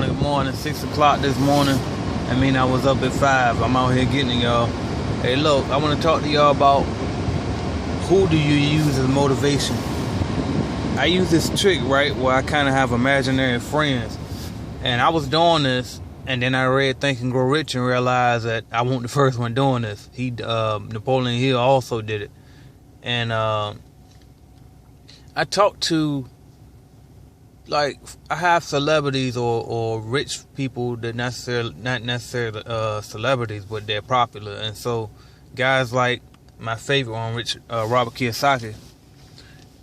Good morning. 6 o'clock this morning. I was up at 5. I'm out here getting it, y'all. Hey, look, I want to talk to y'all about who do you use as motivation. I use this trick, right, where I kind of have imaginary friends. And I was doing this, and then I read Think and Grow Rich and realized that I wasn't the first one doing this. Napoleon Hill also did it. And I talked to, I have celebrities or rich people that not necessarily celebrities, but they're popular. And so guys like my favorite one, Robert Kiyosaki.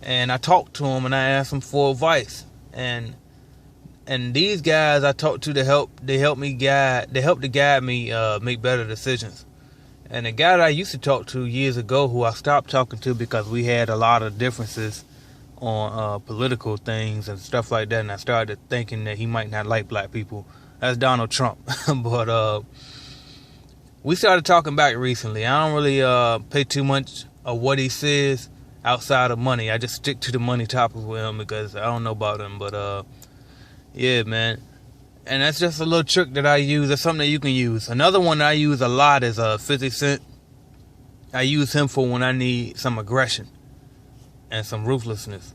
And I talked to him and I asked him for advice. And these guys I talked to, they helped to guide me make better decisions. And the guy that I used to talk to years ago, who I stopped talking to because we had a lot of differences on political things and stuff like that, and I started thinking that he might not like black people. That's Donald Trump. But we started talking back recently. I don't really pay too much of what he says outside of money. I just stick to the money topics with him because I don't know about him. But yeah, man. And that's just a little trick that I use. That's something that you can use. Another one that I use a lot is 50 Cent. I use him for when I need some aggression and some ruthlessness.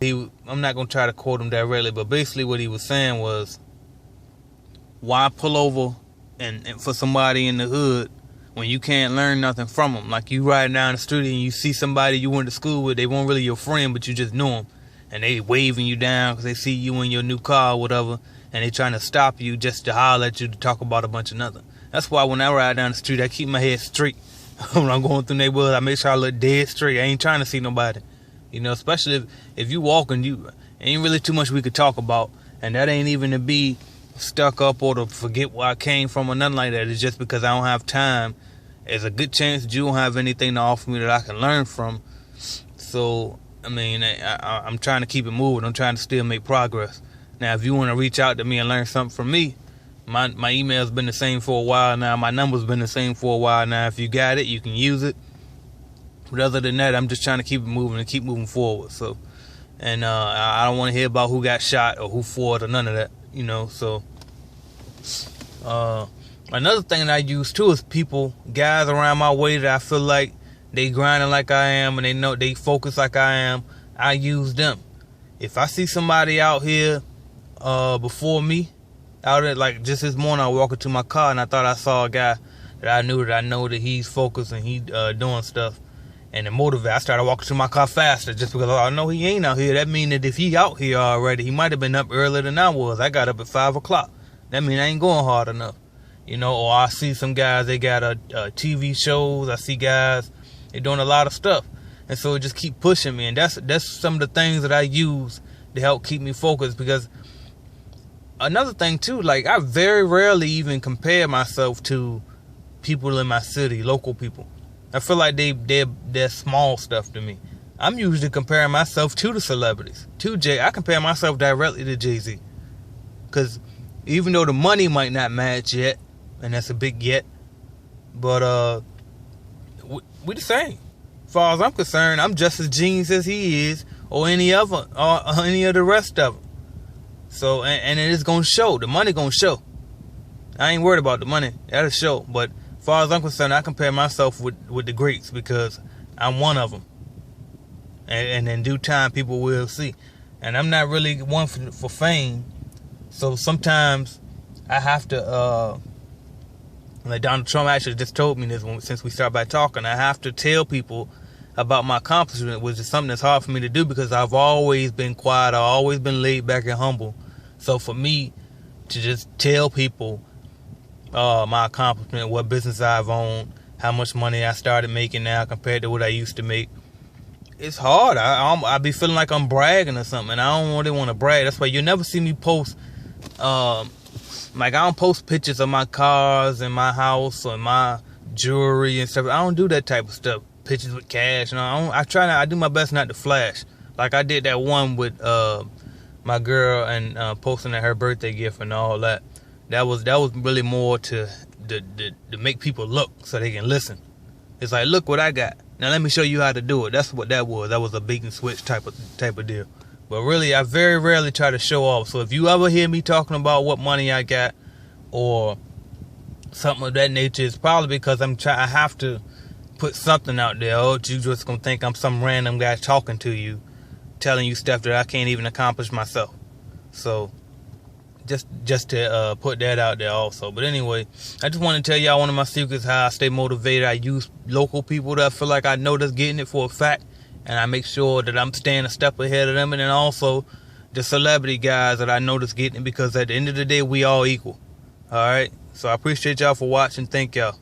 I'm not going to try to quote him directly, but basically what he was saying was, why pull over and for somebody in the hood when you can't learn nothing from them? Like, you riding down the street and you see somebody you went to school with, they weren't really your friend, but you just knew them, and they waving you down because they see you in your new car or whatever, and they trying to stop you just to holler at you to talk about a bunch of nothing. That's why when I ride down the street, I keep my head straight. When I'm going through neighborhoods, I make sure I look dead straight. I ain't trying to see nobody. You know, especially if you walking, you ain't really too much we could talk about. And that ain't even to be stuck up or to forget where I came from or nothing like that. It's just because I don't have time. There's a good chance that you don't have anything to offer me that I can learn from. So, I'm trying to keep it moving. I'm trying to still make progress. Now, if you want to reach out to me and learn something from me, my email's been the same for a while now. My number's been the same for a while now. If you got it, you can use it. But other than that, I'm just trying to keep it moving and keep moving forward. So, and I don't want to hear about who got shot or who fought or none of that, you know. So, another thing that I use too is guys around my way that I feel like they grinding like I am and they know they focus like I am. I use them. If I see somebody out here before me, out there, like just this morning, I walked into my car and I thought I saw a guy that I know that he's focused and he doing stuff. And it motivated. I started walking to my car faster just because I know he ain't out here. That means that if he out here already, he might have been up earlier than I was. I got up at 5 o'clock. That means I ain't going hard enough. You know, or I see some guys, they got TV shows. I see guys, they doing a lot of stuff. And so it just keep pushing me. And that's some of the things that I use to help keep me focused. Because another thing too, like, I very rarely even compare myself to people in my city, local people. I feel like they're small stuff to me. I'm usually comparing myself to the celebrities. I compare myself directly to Jay-Z. Because even though the money might not match yet, and that's a big yet, but we the same. As far as I'm concerned, I'm just as genius as he is, or any of the rest of them. So, and it is gonna show. The money gonna show. I ain't worried about the money. That'll show. But as far as I'm concerned, I compare myself with the greats because I'm one of them. And in due time, people will see. And I'm not really one for fame. So sometimes I have to, like Donald Trump actually just told me this since we started by talking, I have to tell people about my accomplishment, which is something that's hard for me to do because I've always been quiet. I've always been laid back and humble. So for me to just tell people my accomplishment, what business I've owned, how much money I started making now compared to what I used to make, it's hard. I be feeling like I'm bragging or something, and I don't really want to brag. That's why you'll never see me post, I don't post pictures of my cars and my house or my jewelry and stuff. I don't do that type of stuff. Pictures with cash, you know. I do my best not to flash. Like I did that one with my girl and posting her birthday gift and all that. That was really more to make people look so they can listen. It's like, look what I got. Now let me show you how to do it. That's what that was. That was a bait and switch type of deal. But really, I very rarely try to show off. So if you ever hear me talking about what money I got or something of that nature, it's probably because I have to put something out there. Oh, you just gonna think I'm some random guy talking to you, telling you stuff that I can't even accomplish myself. So just to put that out there also. But anyway, I just want to tell y'all one of my secrets how I stay motivated. I use local people that I feel like I know that's getting it for a fact, and I make sure that I'm staying a step ahead of them. And then also the celebrity guys that I know that's getting it, because at the end of the day, we all equal. All right. So I appreciate y'all for watching. Thank y'all.